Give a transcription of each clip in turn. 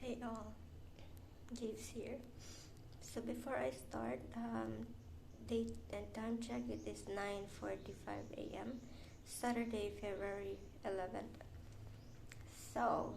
Hey all, James here. So before I start, date and time check, it is 9:45 a.m. Saturday, February 11th. So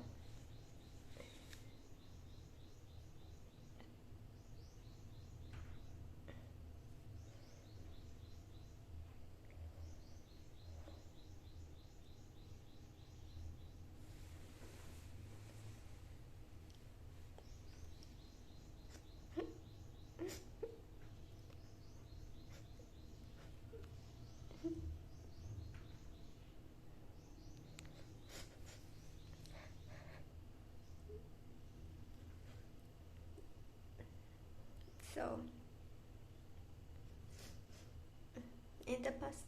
so in the past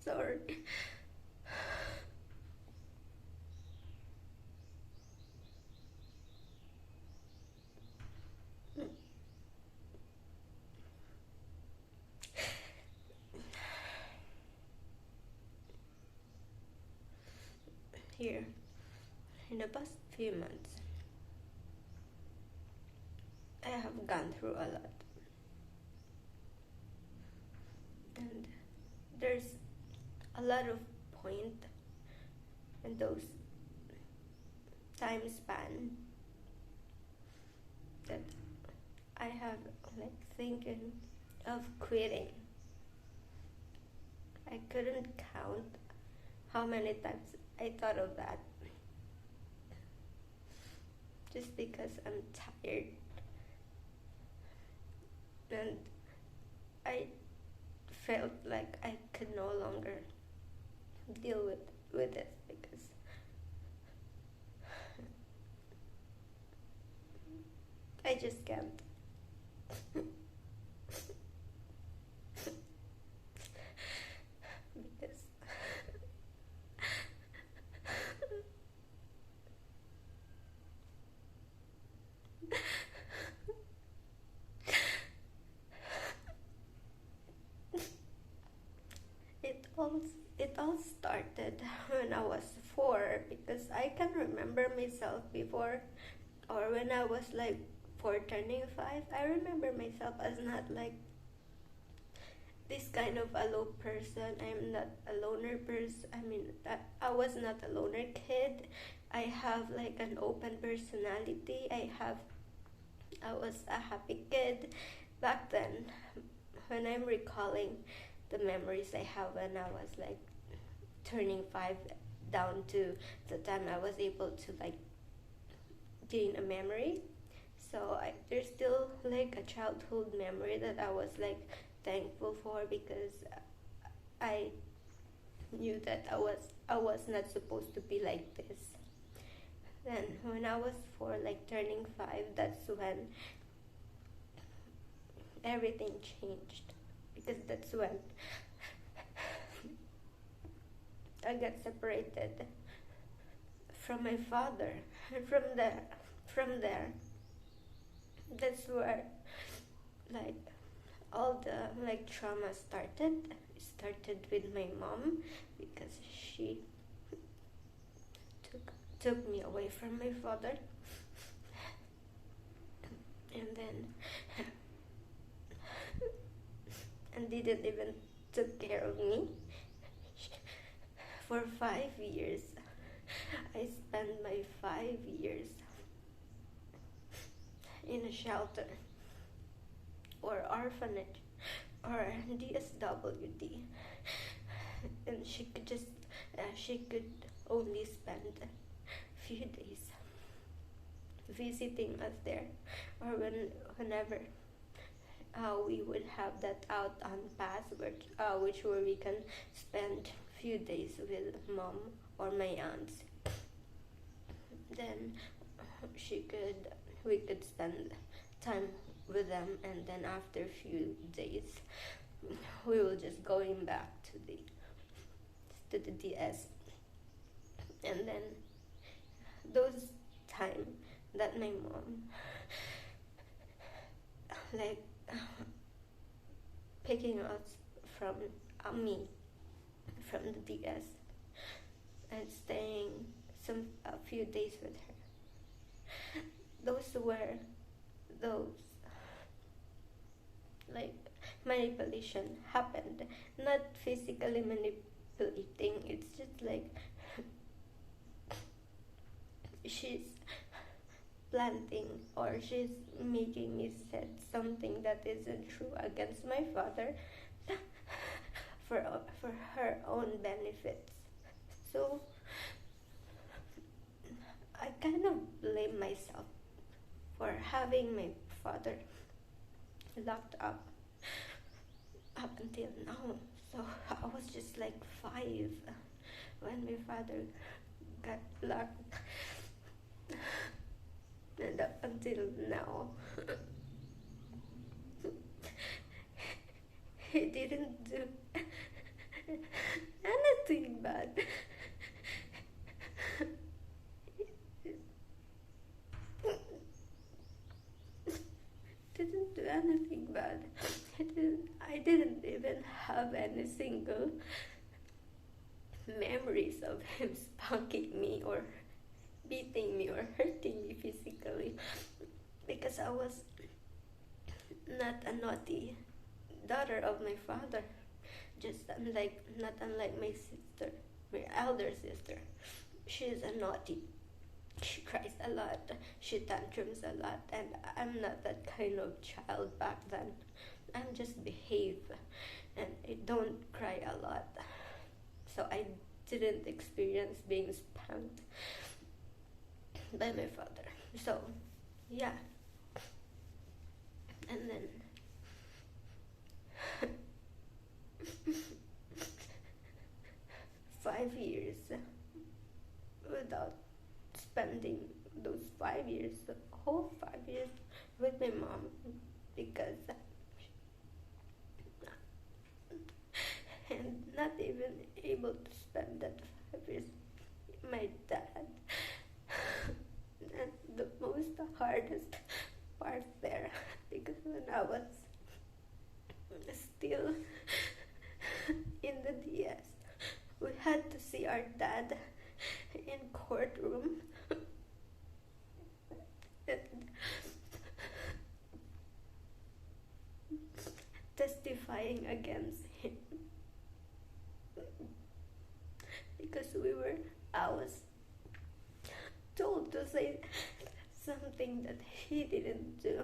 sorry. Here, in the past few months, I have gone through a lot, and there's a lot of point in those time span that I have like thinking of quitting. I couldn't count how many times I thought of that, just because I'm tired and I felt like I could no longer deal with it because I just can't. Because it all started when I was 4, because I can remember myself before, or when I was like 4 turning 5. I remember myself as not like this kind of a low person. I'm not a loner person. I was not a loner kid. I have like an open personality. I was a happy kid back then. When I'm recalling the memories I have when I was like turning 5 down to the time I was able to like gain a memory. So there's still like a childhood memory that I was like thankful for, because I knew that I was not supposed to be like this. Then when I was 4, like turning 5, that's when everything changed, because that's when I got separated from my father, and from there, that's where like all the like trauma started. It started with my mom, because she took me away from my father, and then and didn't even took care of me for 5 years. I spent my 5 years in a shelter or orphanage or DSWD, and she could only spend a few days visiting us there, or whenever we would have that out on pass, which where we can spend few days with mom or my aunts. Then we could spend time with them, and then after a few days we will just going back to the DS. And then those time that my mom like picking us from me from the DS and staying a few days with her. Those like manipulation happened, not physically manipulating. It's just like she's planting or she's making me say something that isn't true against my father for her own benefits. So I kind of blame myself for having my father locked up until now. So I was just like 5 when my father got locked, and up until now he didn't do anything bad. Didn't do anything bad. I didn't even have any single memories of him spanking me or beating me or hurting me physically, because I was not a naughty daughter of my father. Not unlike my sister, my elder sister. She's a naughty. She cries a lot, she tantrums a lot, and I'm not that kind of child back then. I'm just behave, and I don't cry a lot. So I didn't experience being spanked by my father. So, yeah. And then 5 years without spending those 5 years, the whole 5 years with my mom, because and not even able to spend that 5 years with my dad. And the most hardest part there, because when I was still in the DS, we had to see our dad in courtroom and testifying against him, because I was told to say something that he didn't do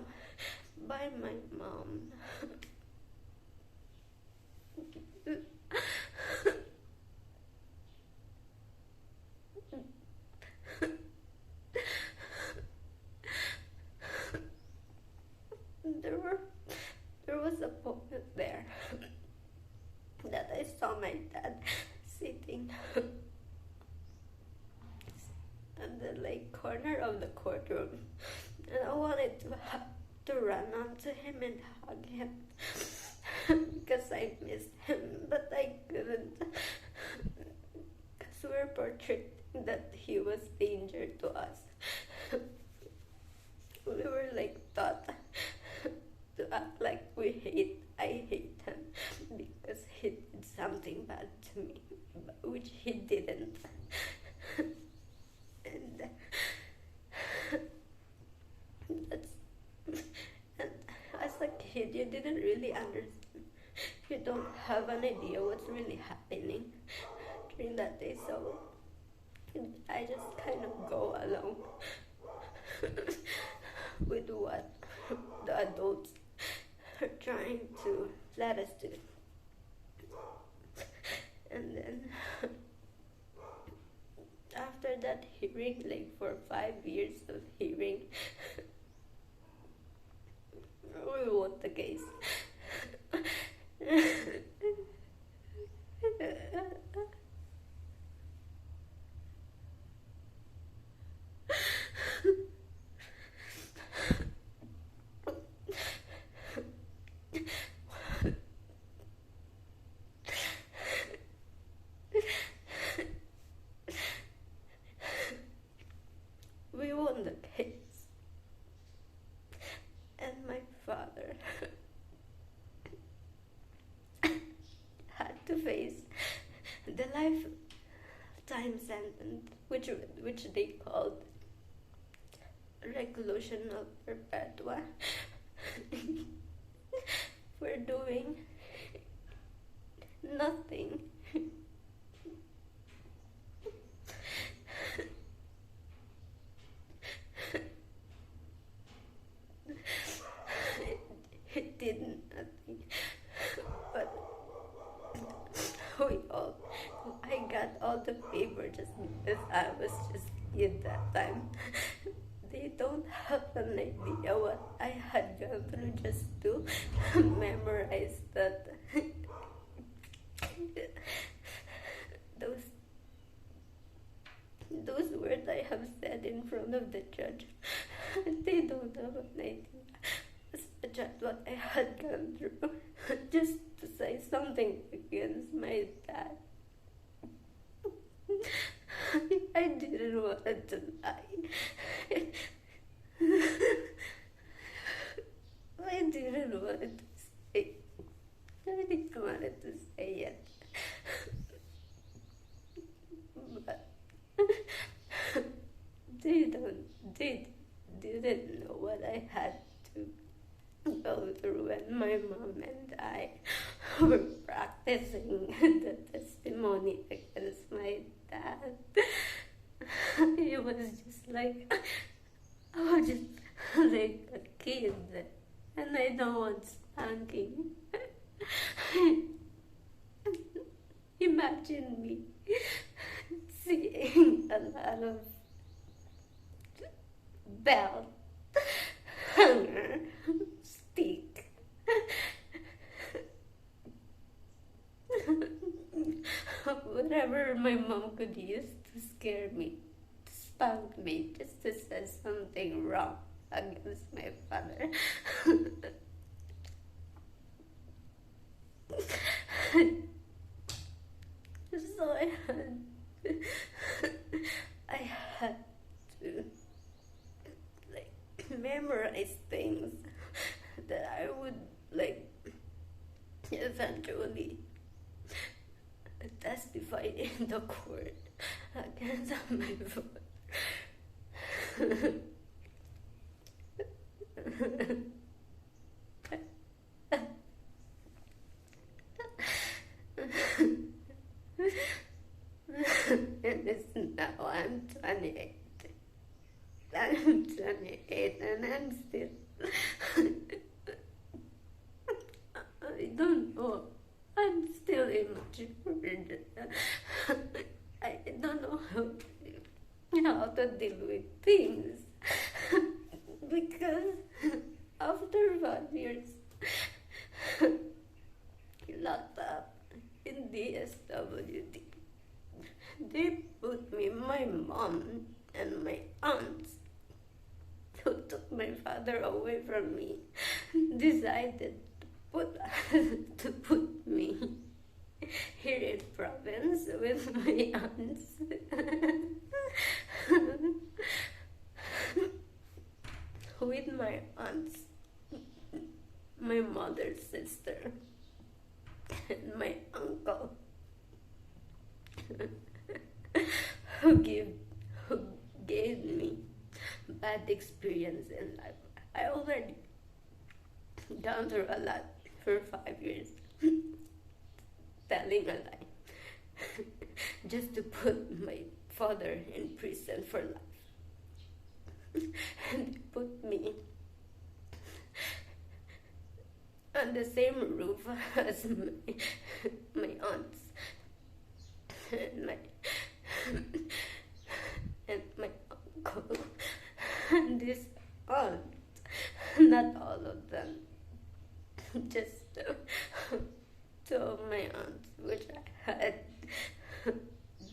by my mom. There was a moment there that I saw my dad sitting at the corner of the courtroom, and I wanted to run onto him and hug him because I missed him, but I couldn't, because we're portraying that he was danger to us. We were taught to act like I hate him because he did something bad to me, which he didn't. And as a kid, you didn't really understand. You don't have an idea what's really happening during that day, so I just kind of go along with what the adults are trying to let us do. And then after that hearing, for 5 years of hearing, we won the case. We won the case. lifetime sentence, which they called reclusion of perpetua, for doing nothing. It did nothing, but I got all the paper just because I was just kid that time. They don't have an idea what I had gone through just to memorize that. those words I have said in front of the judge. They don't have an idea just what I had gone through just to say something against my dad. I didn't want to lie. I didn't want to say. I didn't want to say it. But they didn't know what I had to go through when my mom and I were practicing the testimony against my dad. It was just like, I was just like a kid, and I don't want spanking. Imagine me seeing a lot of belt, hanger, stick, whatever my mom could use to scare me, to spank me, just to say something wrong against my father. So I had to like memorize things that I would like eventually testify in the court against my father. And it's now I'm 28. I'm 28 and I'm still I don't know. I'm still immature. I don't know how to deal with things. Because after 5 years locked up in DSWD, they put me, my mom and my aunts, who took my father away from me, decided to put me here in province with my aunts. With my aunts, my mother's sister, and my uncle, who gave me bad experience in life. I already gone through a lot for 5 years, telling a lie, just to put my father in prison for life. And they put me on the same roof as my aunts and my uncle. And this aunt, not all of them, just two of my aunts, which I had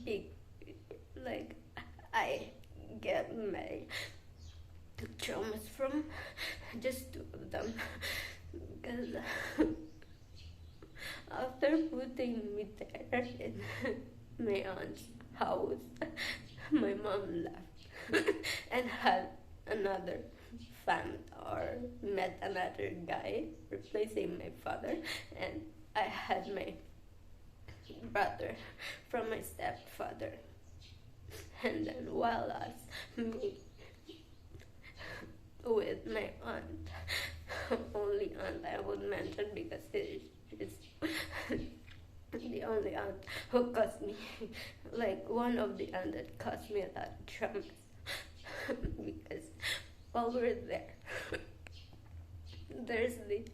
big, like, I get my traumas from, just two of them. Because after putting me there in my aunt's house, my mom left and had another found or met another guy replacing my father, and I had my brother from my stepfather. And then while us, me with my aunt, only aunt I would mention because she's the only aunt who caused me, like one of the aunt that caused me a lot of traumas. Because while we're there, there's the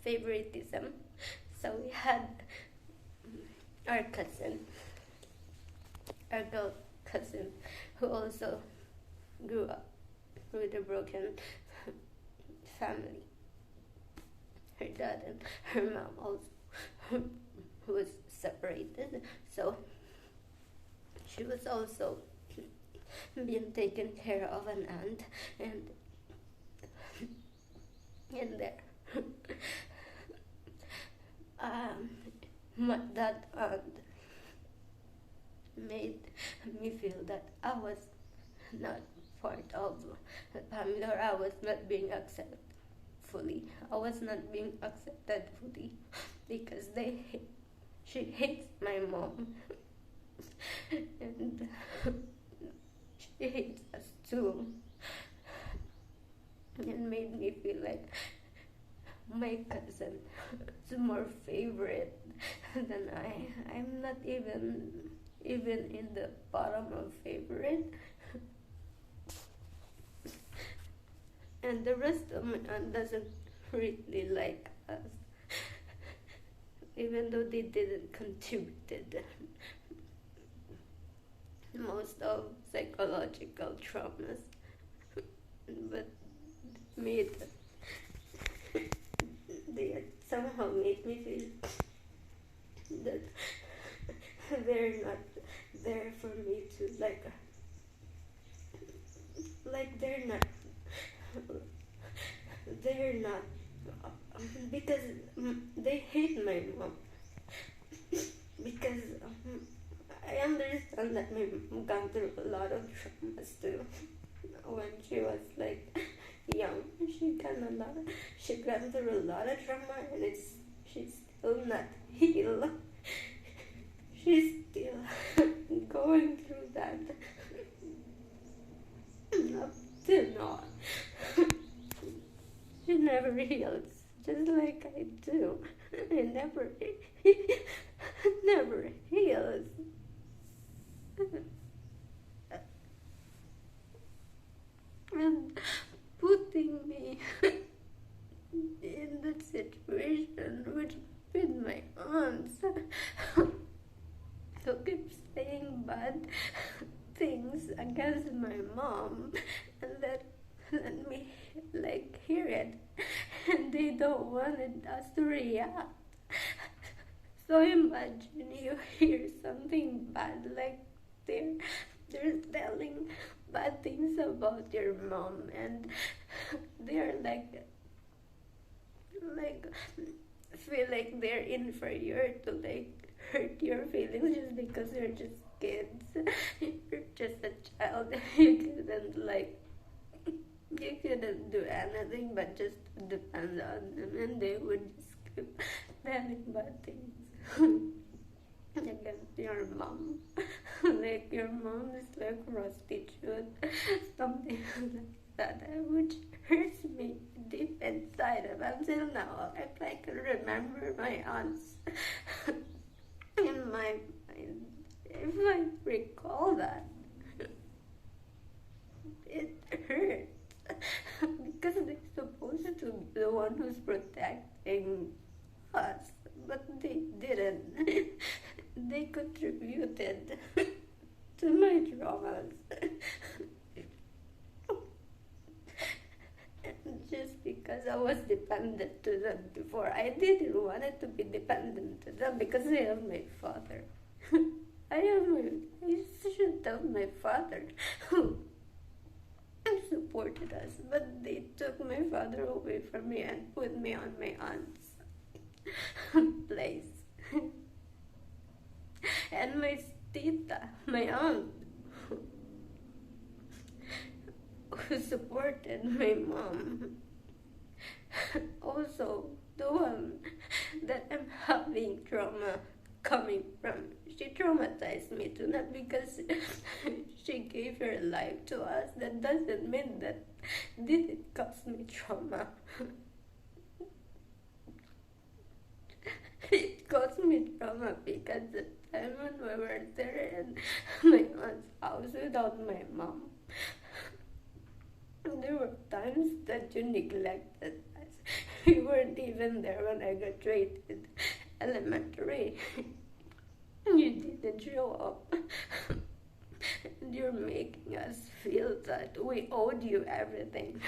favoritism. So we had our cousin, our girl cousin, who also grew up with a broken family. Her dad and her mom also was separated, so she was also being taken care of an aunt, and in there, that aunt made me feel that I was not part of the family, or I was not being accepted fully. I was not being accepted fully because she hates my mom and she hates us too, and made me feel like my cousin is more favorite than I. I'm not even in the bottom of favorite. And the rest of my aunt doesn't really like us, even though they didn't contributed most of psychological traumas, but they somehow made me feel that they're not there for me to like they're not because they hate my mom. Because I understand that my mom gone through a lot of traumas too. When she was like young, she gone through a lot of trauma, and she's still not healed. She's still going through that up till now. She never heals, just like I do. It never heals. And putting me in that situation with my aunts who keep saying bad things against my mom, and let me like hear it, and they don't wanted us to react. So imagine you hear something bad, like they're telling bad things about your mom, and they're like feel like they're inferior to like hurt your feelings just because you're just kids. You're just a child. You couldn't do anything but just depend on them, and they would just keep telling bad things against your mom. Like your mom is like prostitute, something like that, which hurts me deep inside. And until now, if I can remember my aunts in my mind, if I recall that, it hurts. Because they're supposed to be the one who's protecting us, but they didn't. They contributed to my traumas. And just because I was dependent to them before, I didn't want it to be dependent to them because I have my father. I should have my father who supported us, but they took my father away from me and put me on my aunt's place. And my tita, my aunt, who supported my mom, also the one that I'm having trauma coming from. She traumatized me too, not because she gave her life to us. That doesn't mean that didn't cause me trauma. It caused me trauma because the time when we were there in my aunt's house without my mom, there were times that you neglected us. You weren't even there when I graduated elementary. You didn't show up. And you're making us feel that we owed you everything.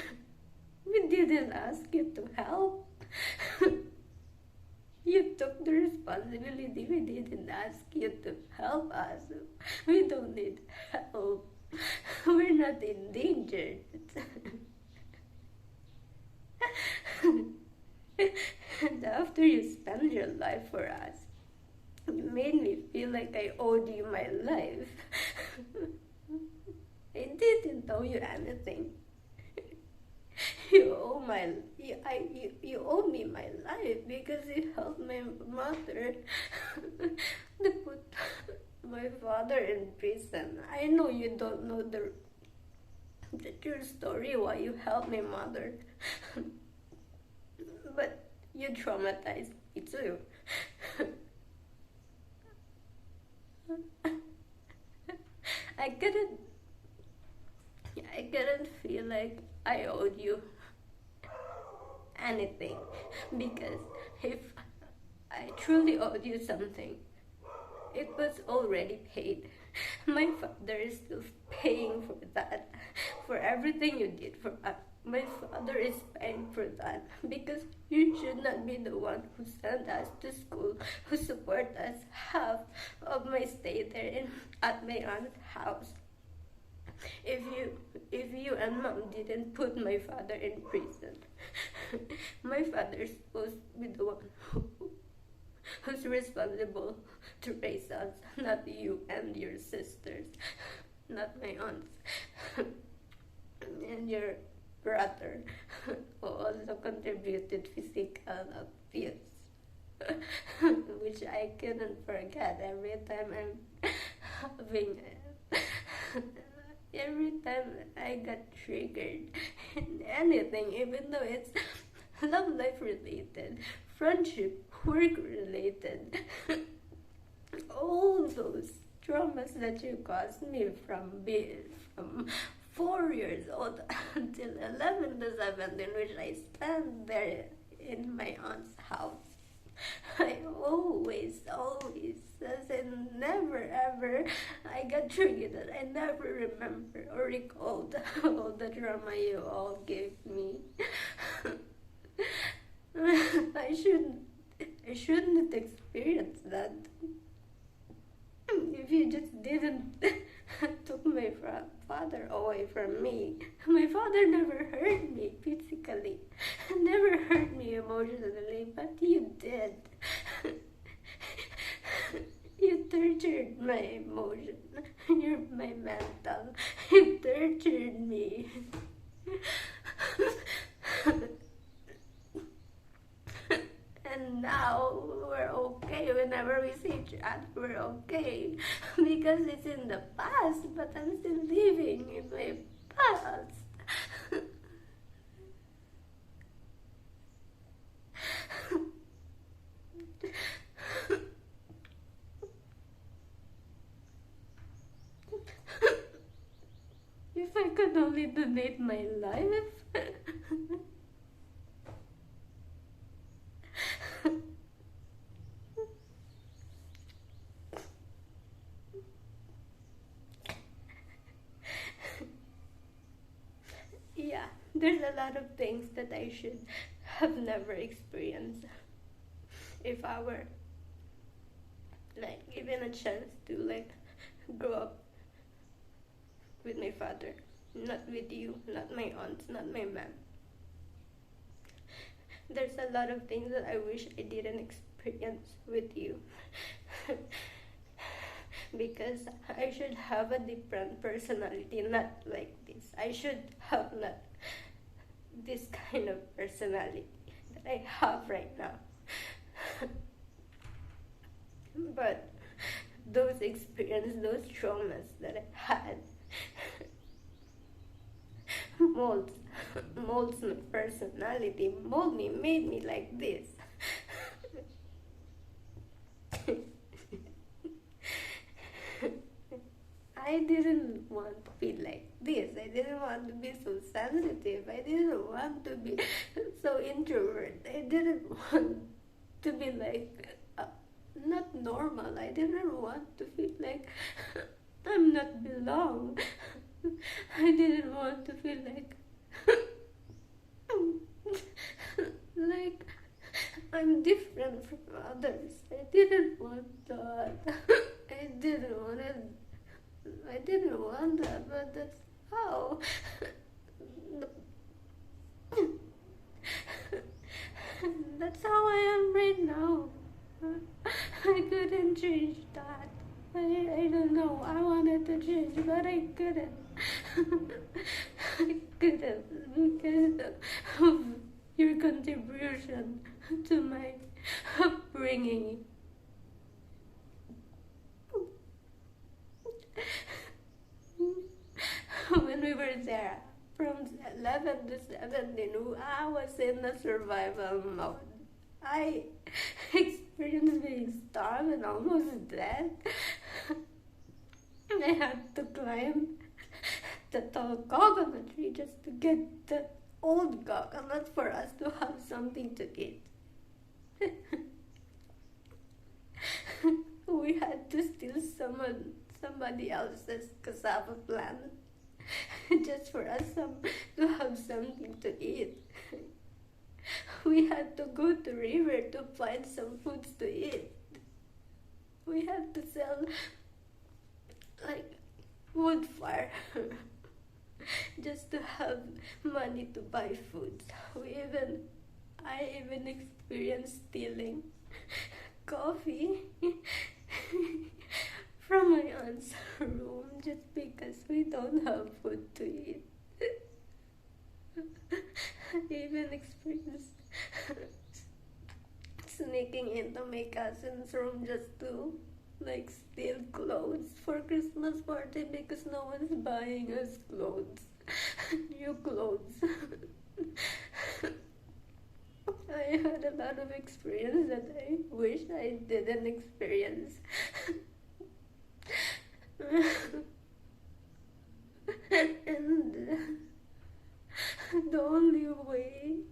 We didn't ask you to help. You took the responsibility. We didn't ask you to help us. We don't need help. We're not endangered. And after you spent your life for us, you made me feel like I owed you my life. I didn't owe you anything. You owe me my life because you helped my mother to put my father in prison. I know you don't know the true story why you helped my mother, but you traumatized me too. I couldn't feel like I owed you anything, because if I truly owed you something, it was already paid. My father is still paying for that, for everything you did for us. My father is paying for that because you should not be the one who sent us to school, who support us half of my stay there at my aunt's house. If you and mom didn't put my father in prison, my father is supposed to be the one who's responsible to raise us, not you and your sisters, not my aunts and your brother, who also contributed physical abuse, which I couldn't forget every time I'm having every time I got triggered in anything, even though it's love life related, friendship, work related, all those traumas that you caused me from 4 years old until 11 to 17, which I spent there in my aunt's house. I always, as in never ever, I got triggered that I never remember or recalled all the trauma you all gave me. I shouldn't experience that. If you just didn't took my father away from me. My father never hurt me physically, never hurt me emotionally, but you did. You tortured my emotion, my mental. You tortured me. And now we're okay. Whenever we see each other, we're okay. Because it's in the past, but I'm still living in my past. If I could only donate my life. Yeah, there's a lot of things that I should have never experienced if I were given a chance to grow up with my father, not with you, not my aunts, not my mom. There's a lot of things that I wish I didn't experience with you. Because I should have a different personality, not like this. I should have not this kind of personality that I have right now. But those experiences, those traumas that I had, molds molds my personality, mold me, made me like this. I didn't want to be like this. I didn't want to be so sensitive. I didn't want to be so introvert. I didn't want to be like not normal. I didn't want to feel like I'm not belong. I didn't want to feel like like I'm different from others. I didn't want that. I didn't want that, but that's how. That's how I am right now. I couldn't change that. I don't know. I wanted to change, but I couldn't. I couldn't because of your contribution to my upbringing. When we were there, from 11 to 17, I was in a survival mode. I experienced being starved and almost dead. I had to climb the tall coconut tree just to get the old coconut for us to have something to eat. We had to steal somebody else's cassava plant just for us to have something to eat. We had to go to river to find some foods to eat. We had to sell like wood fire just to have money to buy food. I even experienced stealing coffee from my aunt's room just because we don't have food to eat. I even experienced sneaking into my cousin's room just to like steal clothes for Christmas party because no one's buying us clothes, new clothes. I had a lot of experience that I wish I didn't experience. And the only way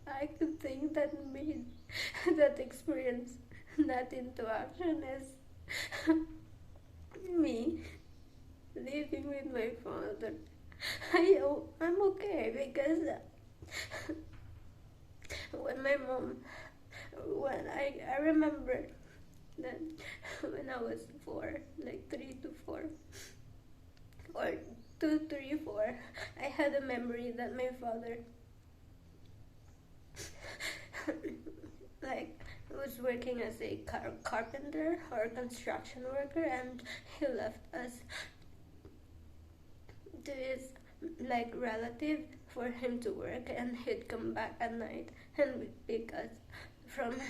I could think that made that experience not into action is me living with my father. I'm okay because when I remember that when I was 4, like 3 to 4, or 2, 3, 4, I had a memory that my father like was working as a carpenter or construction worker, and he left us to his like relative for him to work, and he'd come back at night and would pick us from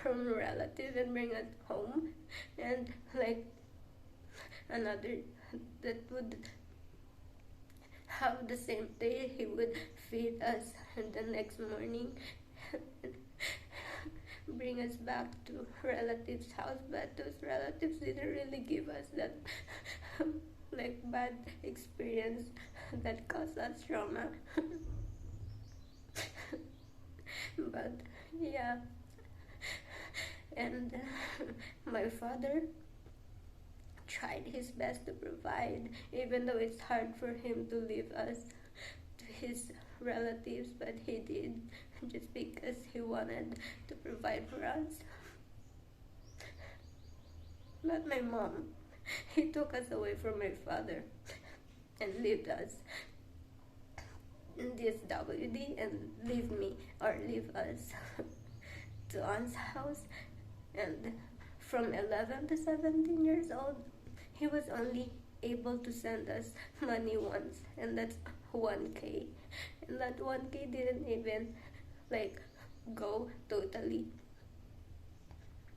relative and bring us home, and like another that would have the same day he would feed us, and the next morning bring us back to relatives' house. But those relatives didn't really give us that like bad experience that caused us trauma. But yeah, and my father tried his best to provide, even though it's hard for him to leave us to his relatives, but he did just because he wanted to provide for us. But my mom, he took us away from my father and left us in this WD and leave us to Aunt's house. And from 11 to 17 years old, he was only able to send us money once, and that's 1K. And that 1K didn't even like go totally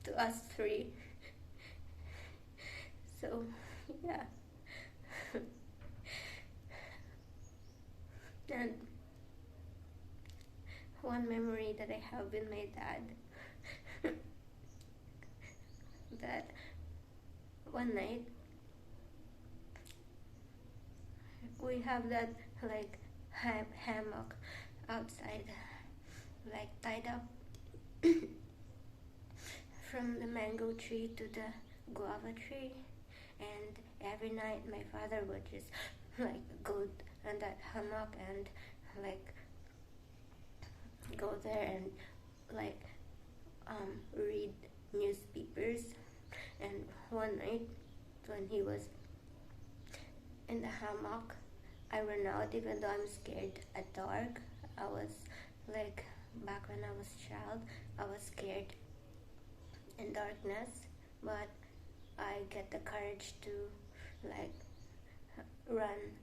to us three. So yeah. And one memory that I have with my dad, that one night we have that like hammock outside, like tied up from the mango tree to the guava tree, and every night my father would just like go on that hammock and like go there and like read newspapers. And one night when he was in the hammock, I ran out even though I'm scared at dark. I was like, back when I was a child, I was scared in darkness, but I get the courage to like run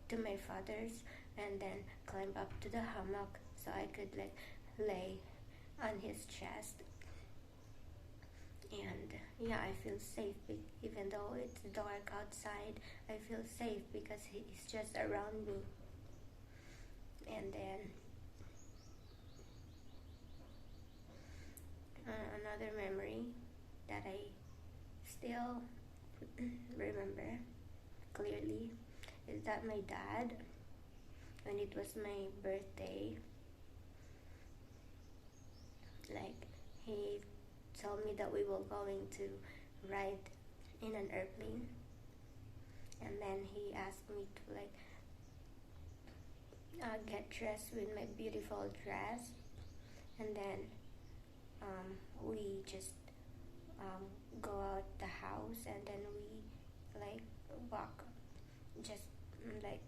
to my father's and then climb up to the hammock so I could like lay on his chest. And yeah, I feel safe even though it's dark outside. I feel safe because he's just around me. And then another memory that I still remember clearly is that my dad, when it was my birthday, like he told me that we were going to ride in an airplane, and then he asked me to like get dressed with my beautiful dress, and then we just go out the house, and then we like walk just like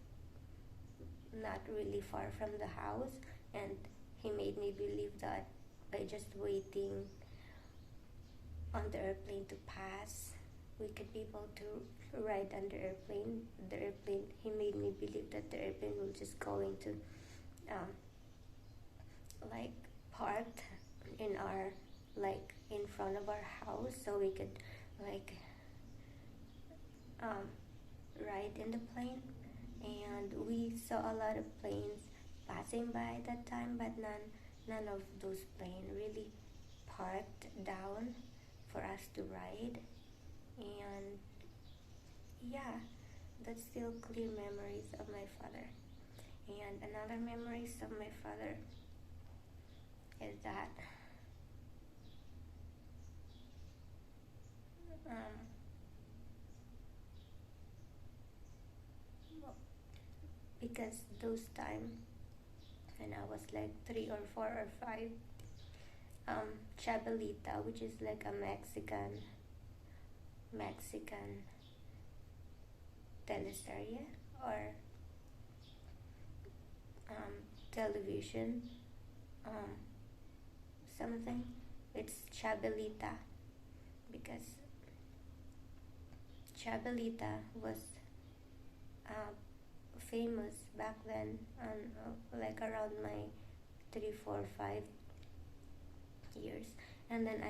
not really far from the house, and he made me believe that by just waiting on the airplane to pass, we could be able to ride on the airplane. He made me believe that the airplane was just going to like parked in our like in front of our house, so we could like ride in the plane. And we saw a lot of planes passing by at that time, but none of those planes really parked down for us to ride. And yeah, that's still clear memories of my father. And another memories of my father is that because those time when I was like 3 or 4 or 5, Chabelita, which is like a Mexican teleserie or television something. It's Chabelita because Chabelita was famous back then, like around my 3, 4, 5 years. And then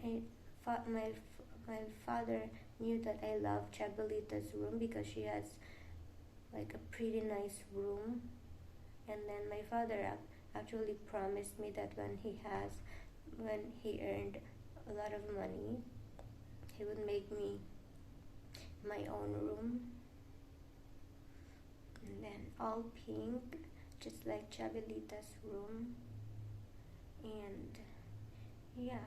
my father knew that I love Chabelita's room because she has like a pretty nice room. And then my father actually promised me that when he earned a lot of money, he would make me my own room, and then all pink, just like Chabelita's room. And yeah,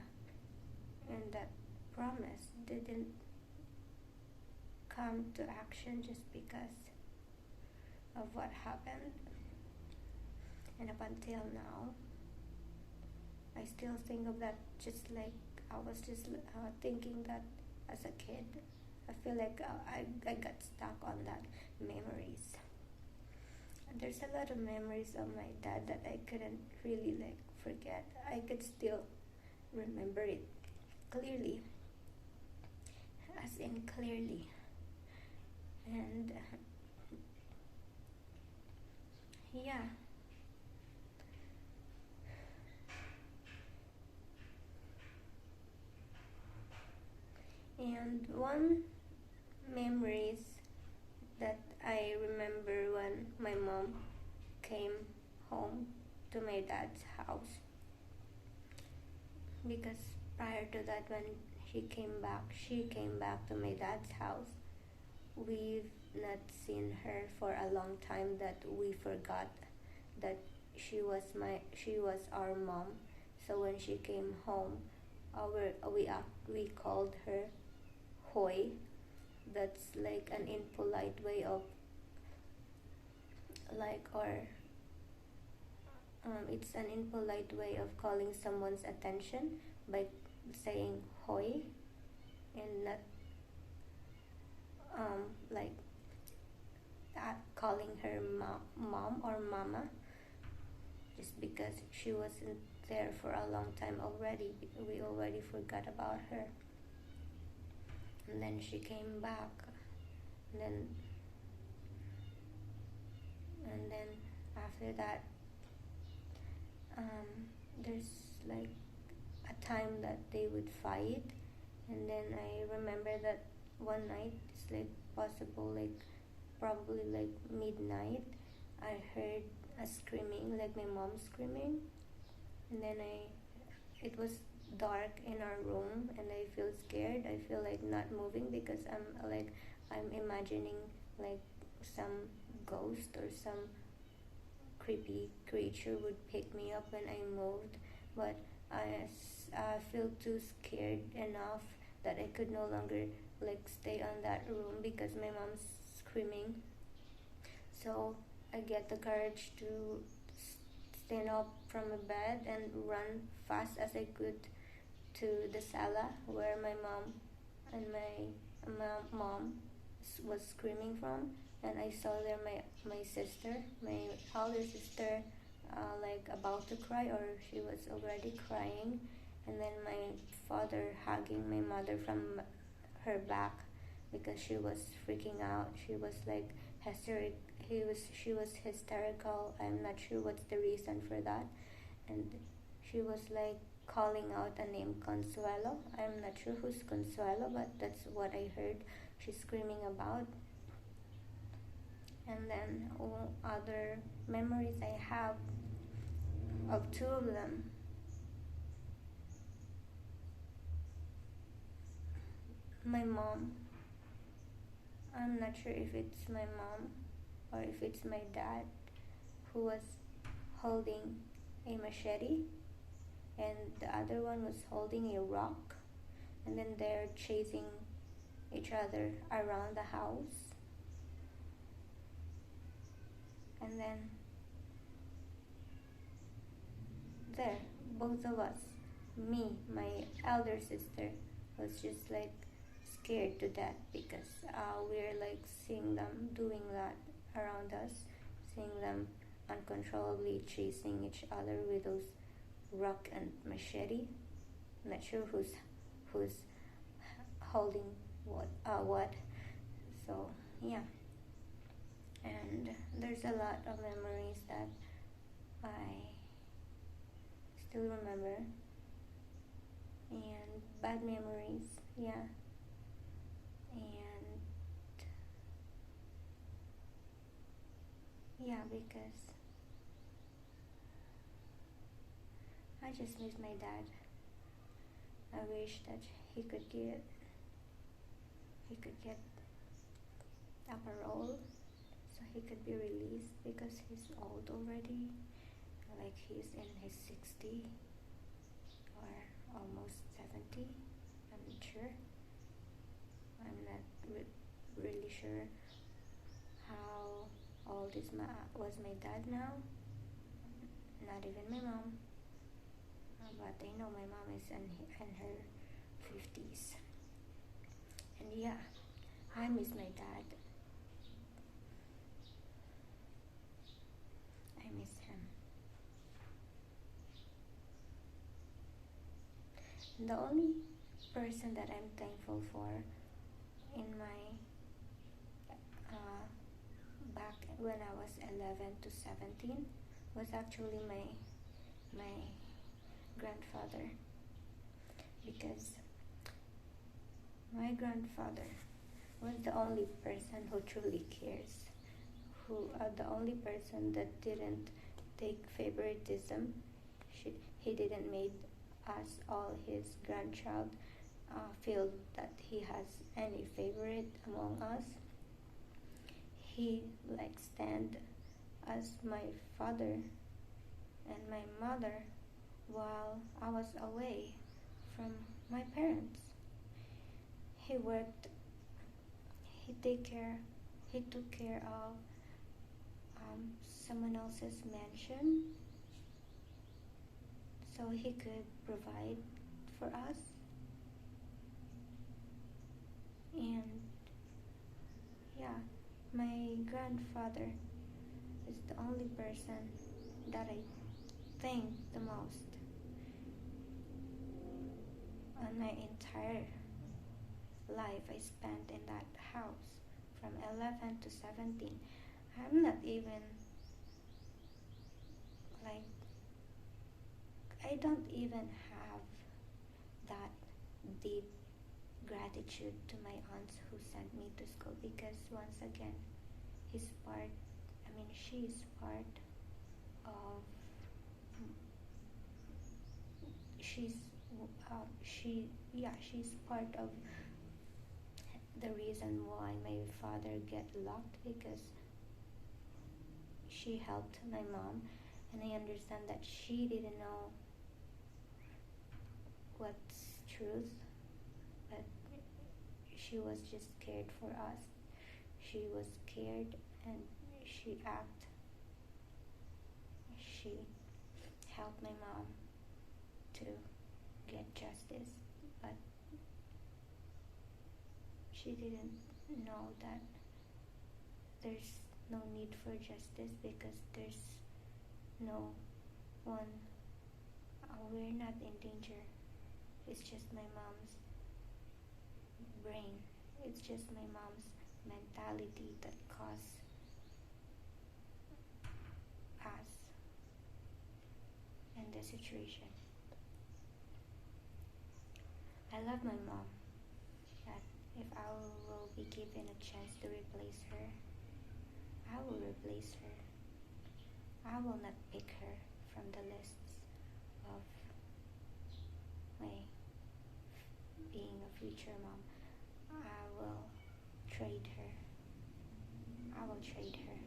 and that promise didn't come to action just because of what happened. And up until now, I still think of that, just like I was just thinking that as a kid. I feel like I got stuck on that memories. And there's a lot of memories of my dad that I couldn't really like forget. I could still remember it clearly, as in clearly. And yeah, And one memories that I remember when my mom came home to my dad's house, because prior to that, when she came back to my dad's house. We've not seen her for a long time, that we forgot that she was our mom. So when she came home, we called her Hoy. That's like an impolite way of, like, or it's an impolite way of calling someone's attention by saying Hoy, and not like calling her mom or mama, just because she wasn't there for a long time already. We already forgot about her. And then she came back. And then after that, there's like a time that they would fight. And then I remember that one night, it's like possible, like probably like midnight, I heard a screaming, like my mom screaming. And then it was dark in our room, and I feel scared. I feel like not moving, because I'm imagining like some ghost or some creepy creature would pick me up when I moved. But I feel too scared enough that I could no longer like stay on that room because my mom's screaming. So I get the courage to stand up from the bed and run fast as I could to the sala where my mom and my mom was screaming from. And I saw there my sister, my older sister, like about to cry, or she was already crying. And then my father hugging my mother from her back, because she was freaking out. She was like hysteric. She was hysterical. I'm not sure what's the reason for that. And she was like calling out a name, Consuelo. I'm not sure who's Consuelo, but that's what I heard she's screaming about. And then other memories I have of two of them. My mom, I'm not sure if it's my mom or if it's my dad, who was holding a machete, and the other one was holding a rock, and then they're chasing each other around the house. And then there, both of us, me, my elder sister, was just like scared to death, because we're like seeing them doing that around us, seeing them uncontrollably chasing each other with those rock and machete. Not sure who's holding what. So yeah, and there's a lot of memories that I still remember, and bad memories, yeah. And yeah, because I just miss my dad. I wish that he could get a parole, so he could be released, because he's old already. Like he's in his 60 or almost 70. I'm not sure. I'm not really sure how old was my dad now. Not even my mom. But I know my mom is in her 50s. And yeah, I miss my dad. I miss him. The only person that I'm thankful for in my back when I was 11 to 17 was actually my grandfather, because my my grandfather was the only person who truly cares, the only person that didn't take favoritism. He didn't make us all his grandchild feel that he has any favorite among us. He like stand as my father and my mother while I was away from my parents. He worked, he took care of someone else's mansion so he could provide for us. And yeah, my grandfather is the only person that I think the most on my entire life I spent in that house from 11 to 17. I'm not even like, I don't even have that deep gratitude to my aunts who sent me to school, because once again, she's part of, she's part of the reason why my father get locked, because she helped my mom, and I understand that she didn't know what's truth, but she was just scared for us. She was scared and she helped my mom to get justice, but she didn't know that there's no need for justice because there's no one, we're not in danger. It's just my mom's brain. It's just my mom's mentality that caused us in this situation. I love my mom, but if I will be given a chance to replace her, I will replace her. I will not pick her from the lists of my being a future mom. I will trade her. I will trade her.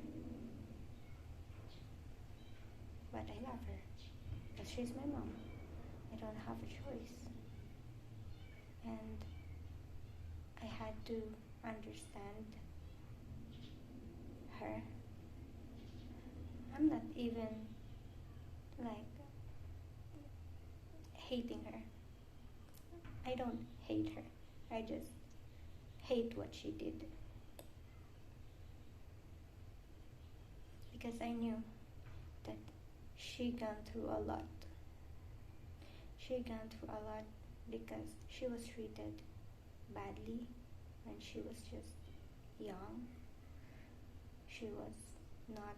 But I love her because she's my mom. I don't have a choice. And I had to understand her. I'm not even like hating her. I don't hate her. I just hate what she did. Because I knew that she gone through a lot. She gone through a lot because she was treated badly when she was just young. She was not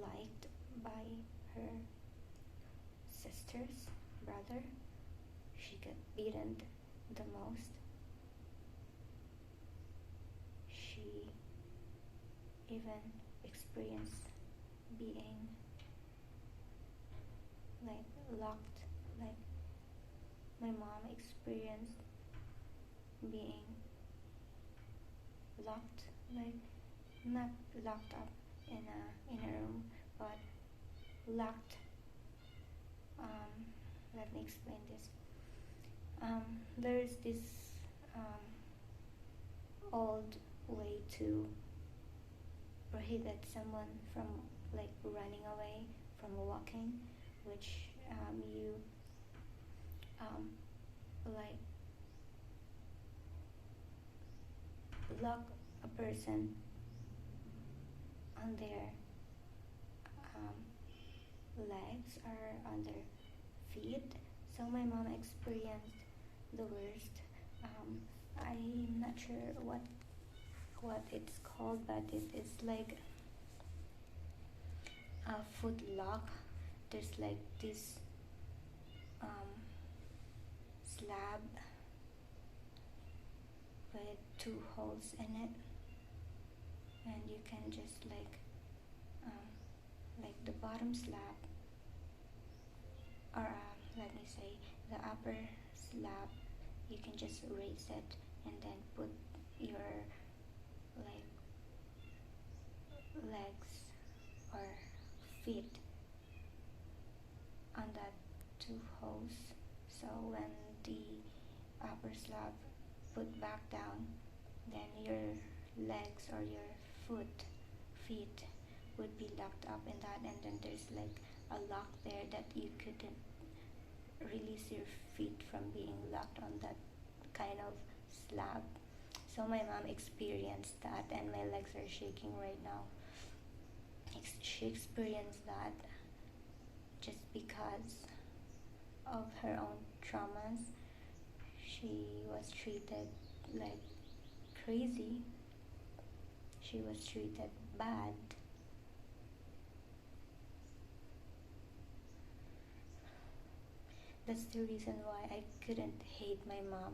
liked by her sisters, brother. She got beaten the most. She even experienced being like locked, like my mom experienced being locked, like not locked up in a room, but locked. Let me explain this. There's this old way to prohibit someone from like running away from walking, which you like lock a person on their legs or on their feet. So my mom experienced the worst. I'm not sure what it's called, but it is like a foot lock. There's like this slab with two holes in it, and you can just like the bottom slab, or let me say the upper slab, you can just raise it and then put your like legs or feet on that two holes. So when the upper slab put back down, then your legs or your feet would be locked up in that, and then there's like a lock there that you couldn't release your feet from being locked on that kind of slab. So my mom experienced that, and my legs are shaking right now. She experienced that just because of her own traumas. She was treated like crazy. She was treated bad. That's the reason why I couldn't hate my mom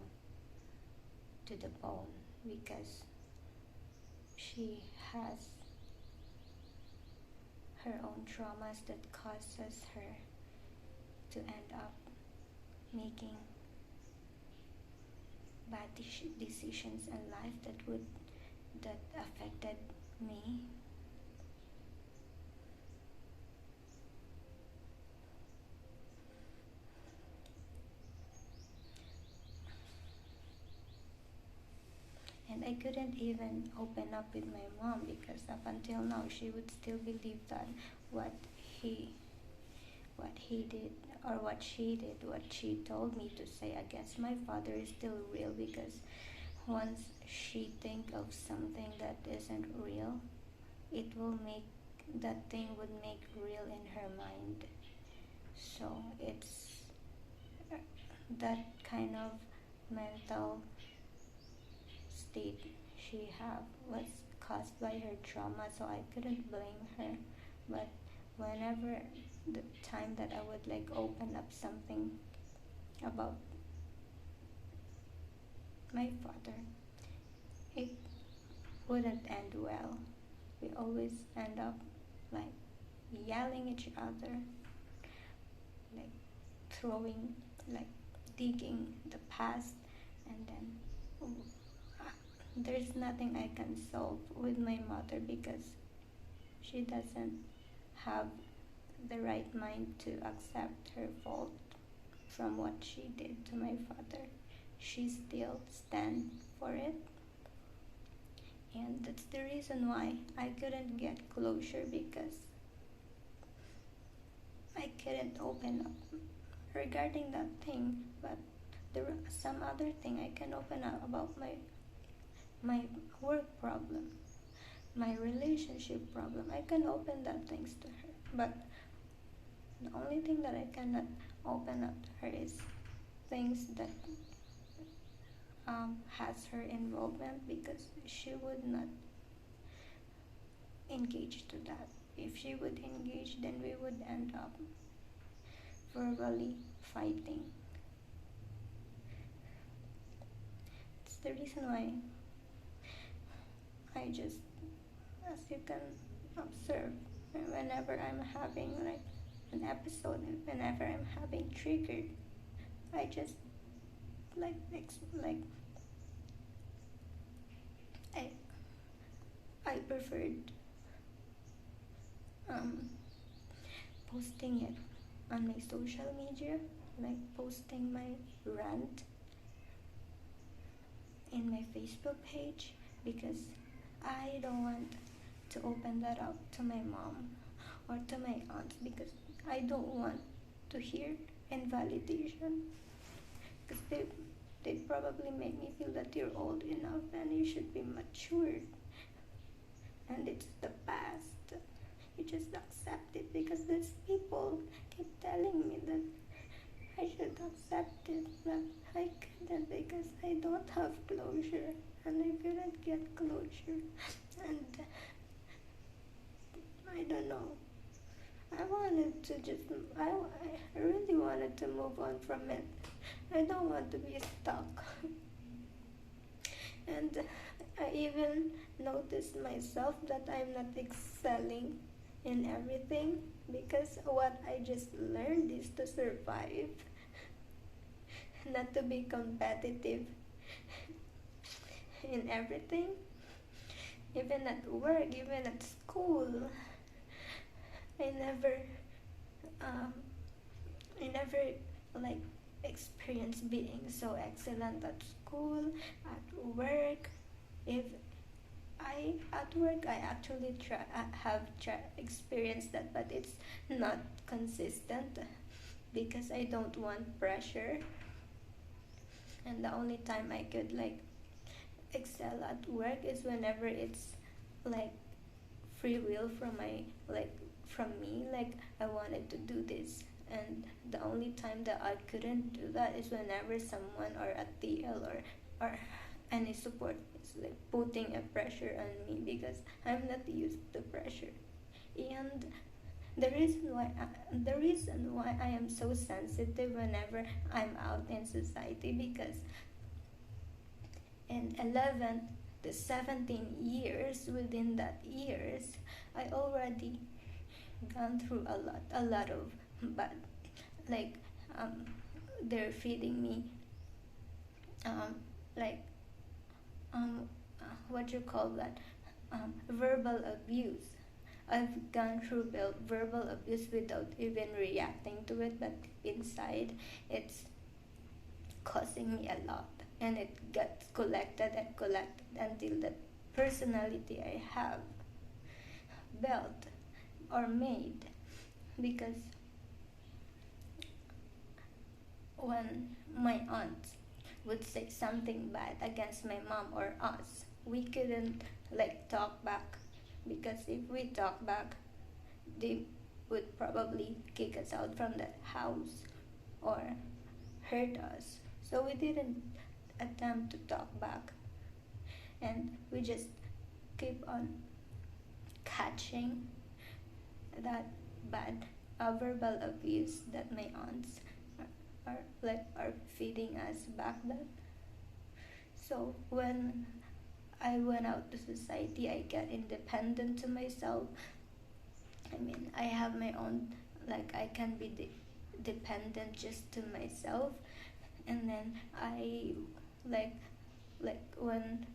to the bone, because she has her own traumas that causes her to end up making bad decisions in life that affected me. And I couldn't even open up with my mom, because up until now she would still believe that what he did, or what she did, what she told me to say against my father is still real, because once she think of something that isn't real, it will make that thing would make real in her mind. So it's that kind of mental state she have was caused by her trauma, so I couldn't blame her. But whenever the time that I would like open up something about my father, it wouldn't end well. We always end up like yelling at each other, like throwing, like digging the past, and then there's nothing I can solve with my mother, because she doesn't have the right mind to accept her fault from what she did to my father. She still stands for it, and that's the reason why I couldn't get closure, because I couldn't open up regarding that thing. But there was some other thing I can open up about my work problem, my relationship problem. I can open that things to her, but the only thing that I cannot open up to her is things that has her involvement, because she would not engage to that. If she would engage, then we would end up verbally fighting. It's the reason why I just, as you can observe, whenever I'm having like an episode, whenever I'm having triggered, I just like I preferred posting it on my social media, like posting my rant in my Facebook page, because I don't want to open that up to my mom or to my aunts, because I don't want to hear invalidation, because they probably make me feel that you're old enough and you should be matured, and it's the past. You just accept it, because these people keep telling me that I should accept it, but I couldn't, because I don't have closure, and I couldn't get closure, and I don't know. I wanted to just, I really wanted to move on from it. I don't want to be stuck. And I even noticed myself that I'm not excelling in everything because what I just learned is to survive, not to be competitive in everything, even at work, even at school. I never, um, I never like experienced being so excellent at school, at work. If I at work, I actually experienced that, but it's not consistent because I don't want pressure. And the only time I could like excel at work is whenever it's like free will from my like from me, like I wanted to do this. And the only time that I couldn't do that is whenever someone or a TL or any support is like putting a pressure on me because I'm not used to pressure. And the reason why I am so sensitive whenever I'm out in society, because in 11 to 17 years, within that years, I already gone through a lot of bad, like um, they're feeding me um, like what you call that, verbal abuse. I've gone through verbal abuse without even reacting to it, but inside it's causing me a lot, and it gets collected and collected until the personality I have built or made. Because when my aunt would say something bad against my mom or us, we couldn't like talk back, because if we talk back, they would probably kick us out from the house or hurt us. So we didn't attempt to talk back, and we just keep on catching that bad verbal abuse that my aunts are feeding us back then. So when I went out to society, I get independent to myself. I mean, I have my own, like I can be dependent just to myself. And then I like when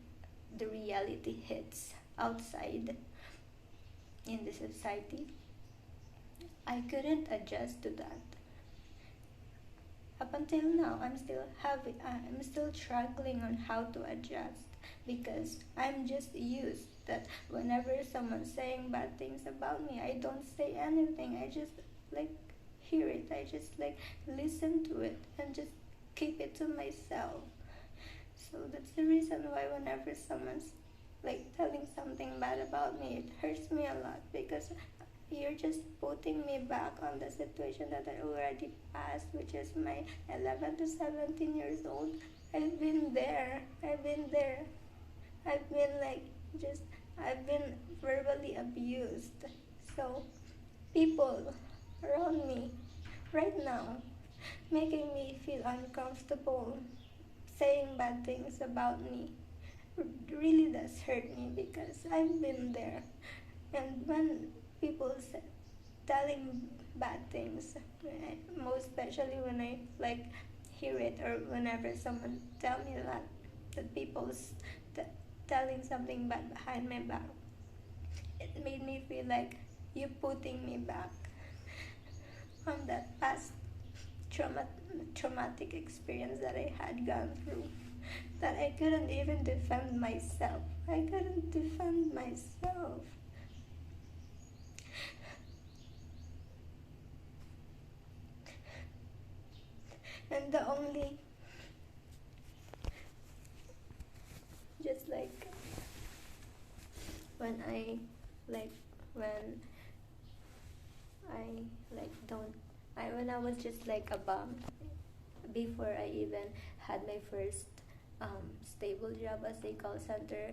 the reality hits outside in the society, I couldn't adjust to that. Up until now, I'm still struggling on how to adjust, because I'm just used that whenever someone's saying bad things about me, I don't say anything. I just like hear it. I just like listen to it and just keep it to myself. So that's the reason why whenever someone's like telling something bad about me, it hurts me a lot, because you're just putting me back on the situation that I already passed, which is my 11 to 17 years old. I've been there. I've been there. I've been like just I've been verbally abused. So people around me right now making me feel uncomfortable, saying bad things about me, really does hurt me, because I've been there. And when people telling bad things, most especially when I like hear it, or whenever someone tell me that people's telling something bad behind my back, it made me feel like you putting me back on that past traumatic experience that I had gone through, that I couldn't even defend myself. I couldn't defend myself. And the only, just like when I like when I like don't I when I was just like a bum before I even had my first stable job as a call center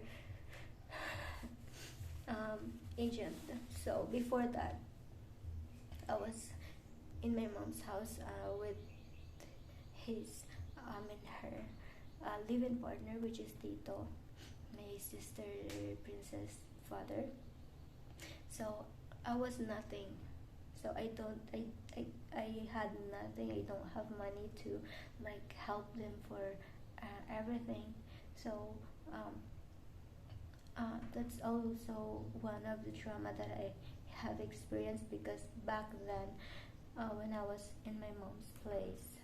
agent. So before that, I was in my mom's house with his and her live-in partner, which is Tito. my sister princess father. So I was nothing. So I had nothing. I don't have money to like help them for everything. So um, that's also one of the trauma that I have experienced, because back then, when I was in my mom's place,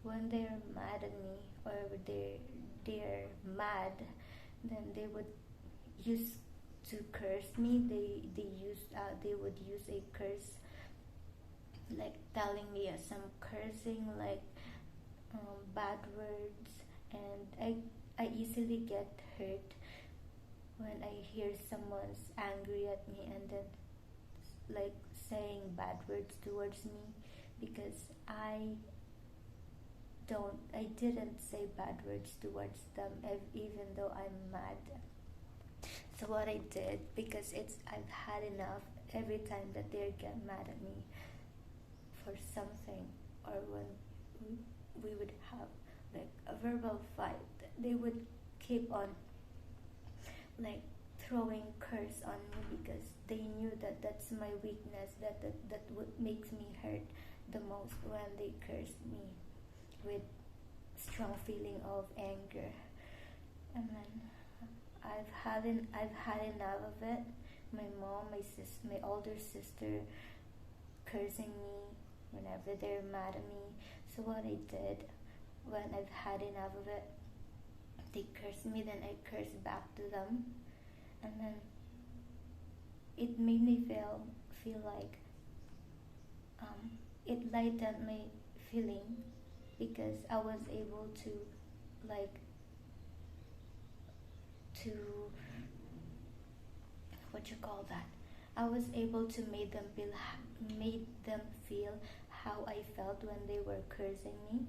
when they're mad at me, or they're mad, then they would use to curse me. They would use a curse, like telling me some cursing, like bad words, and I easily get hurt when I hear someone's angry at me and then like saying bad words towards me, because I didn't say bad words towards them, even though I'm mad. So what I did, because I've had enough every time that they get mad at me for something, or when we would have like a verbal fight, they would keep on like throwing curse on me, because they knew that that's my weakness, that what makes me hurt the most, when they cursed me with strong feeling of anger. And then I've had enough of it. My mom, my older sister cursing me whenever they're mad at me. So what I did, when I've had enough of it, they curse me, then I curse back to them, and then it made me feel like it lightened my feeling, because I was able to like to what you call that. I was able to made them feel how I felt when they were cursing me.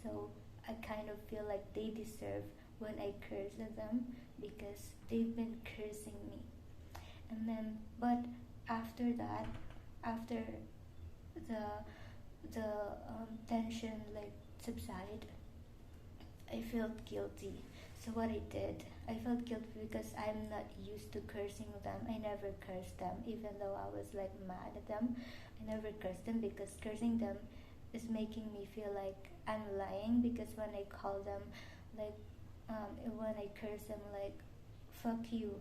So I kind of feel like they deserve when I curse at them, because they've been cursing me. And then, but after that, after the tension like subside, I felt guilty. So what I did, I felt guilty because I'm not used to cursing them. I never cursed them, even though I was like mad at them. I never cursed them, because cursing them is making me feel like I'm lying. Because when I call them, like, when I curse them, like, fuck you,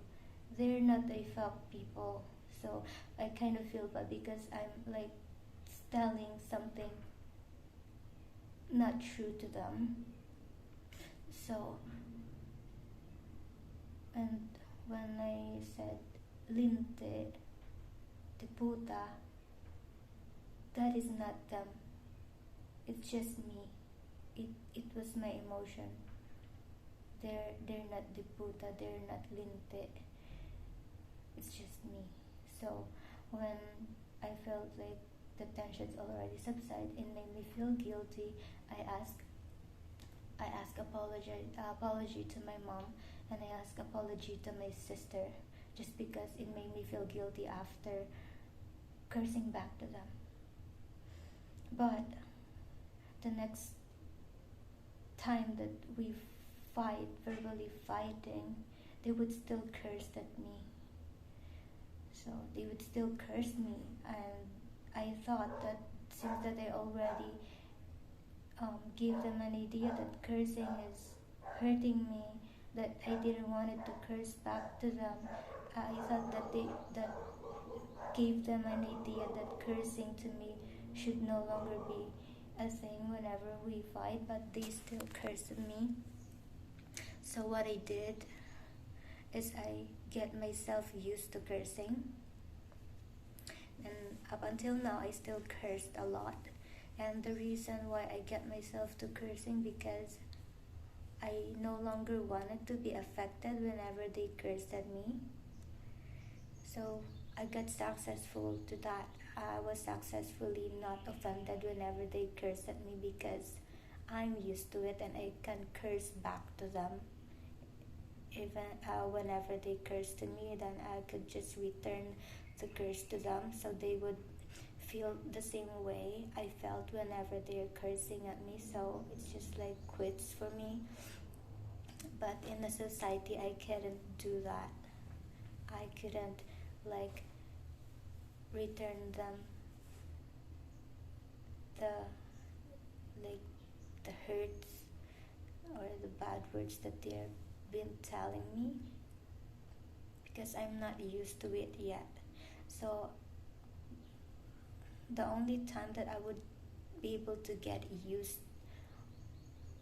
they're not a fuck people. So I kind of feel bad, because I'm like telling something not true to them. So, and when I said linte, de puta, that is not them. It's just me. It was my emotion. They're not de puta, they're not linte. It's just me. So when I felt like the tensions already subside, it made me feel guilty. I asked apology to my mom, and I asked apology to my sister, just because it made me feel guilty after cursing back to them. But the next time that we fight, verbally fighting, they would still curse at me. So they would still curse me, and I thought that since that I already gave them an idea that cursing is hurting me, that I didn't want it to curse back to them. I thought that gave them an idea that cursing to me should no longer be a thing whenever we fight, but they still cursed me. So what I did is I get myself used to cursing, and up until now I still cursed a lot. And the reason why I get myself to cursing, because I no longer wanted to be affected whenever they cursed at me. So I got successful to that. I was successfully not offended whenever they cursed at me, because I'm used to it and I can curse back to them. Even whenever they curse to me, then I could just return the curse to them, so they would feel the same way I felt whenever they're cursing at me. So it's just like quits for me. But in the society, I couldn't do that. I couldn't like return them the like the hurts or the bad words that they've been telling me, because I'm not used to it yet. So the only time that I would be able to get used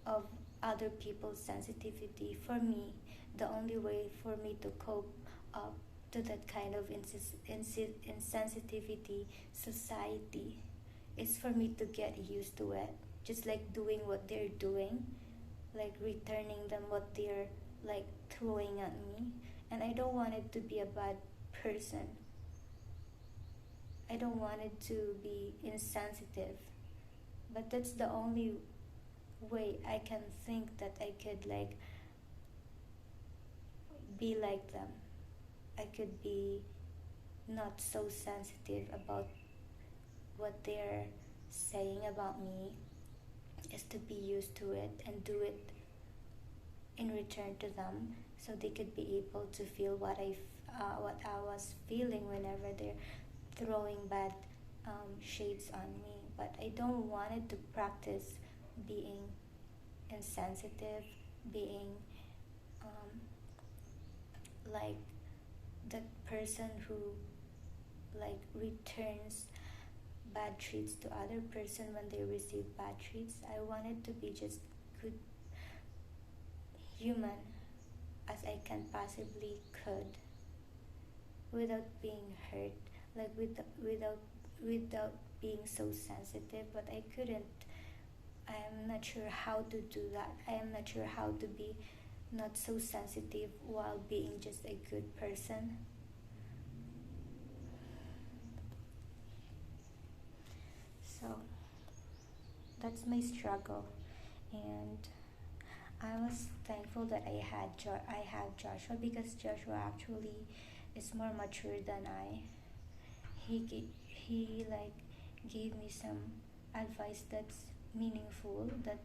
of other people's sensitivity, for me, the only way for me to cope up to that kind of insensitivity society is for me to get used to it, just like doing what they're doing, like returning them what they're like throwing at me. And I don't want it to be a bad person. I don't want it to be insensitive. But that's the only way I can think that I could like be like them. I could be not so sensitive about what they're saying about me, is to be used to it and do it in return to them, so they could be able to feel what I was feeling whenever they're throwing bad shades on me. But I don't want it to practice being insensitive, being like that person who like returns bad treats to other person when they receive bad treats. I want it to be just good human as I can possibly could, without being hurt, like without being so sensitive. But I couldn't. I am not sure how to do that. I am not sure how to be not so sensitive while being just a good person. So that's my struggle, and I was thankful that I have Joshua, because Joshua actually is more mature than I. He like gave me some advice that's meaningful, that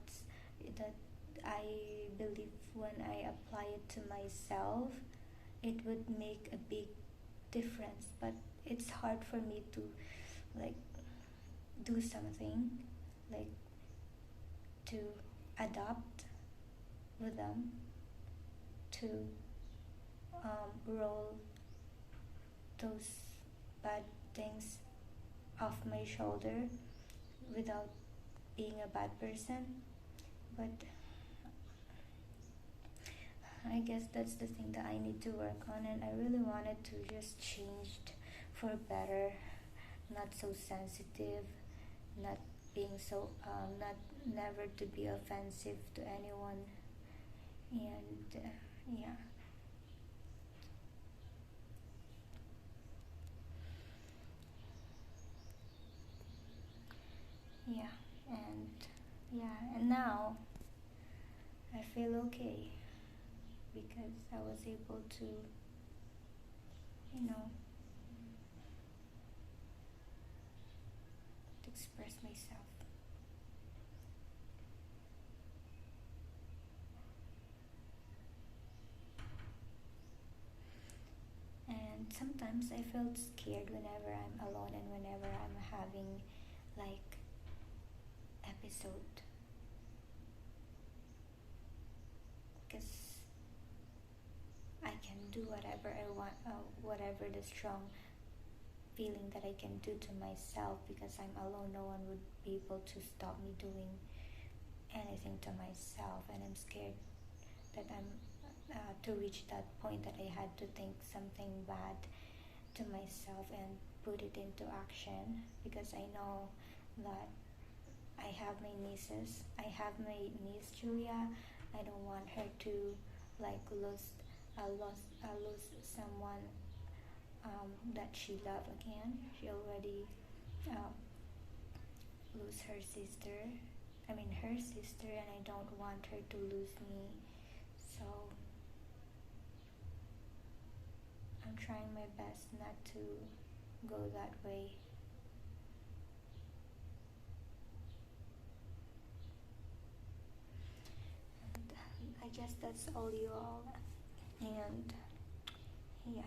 I believe when I apply it to myself, it would make a big difference. But it's hard for me to like do something, like to adapt with them, to roll those bad things off my shoulder without being a bad person. But I guess that's the thing that I need to work on, and I really wanted to just change for better, not so sensitive, not being so not never to be offensive to anyone. And yeah. Yeah, and and now I feel okay, because I was able to, you know, to express myself. And sometimes I felt scared whenever I'm alone and whenever I'm having like episode, because I can do whatever I want, whatever the strong feeling that I can do to myself, because I'm alone. No one would be able to stop me doing anything to myself, and I'm scared that I'm to reach that point that I had to think something bad to myself and put it into action, because I know that I have my nieces. I have my niece Julia. I don't want her to like lose someone that she loved again. She already um, lose her sister. I mean her sister, and I don't want her to lose me. So I'm trying my best not to go that way. And I guess that's all you all. And yeah.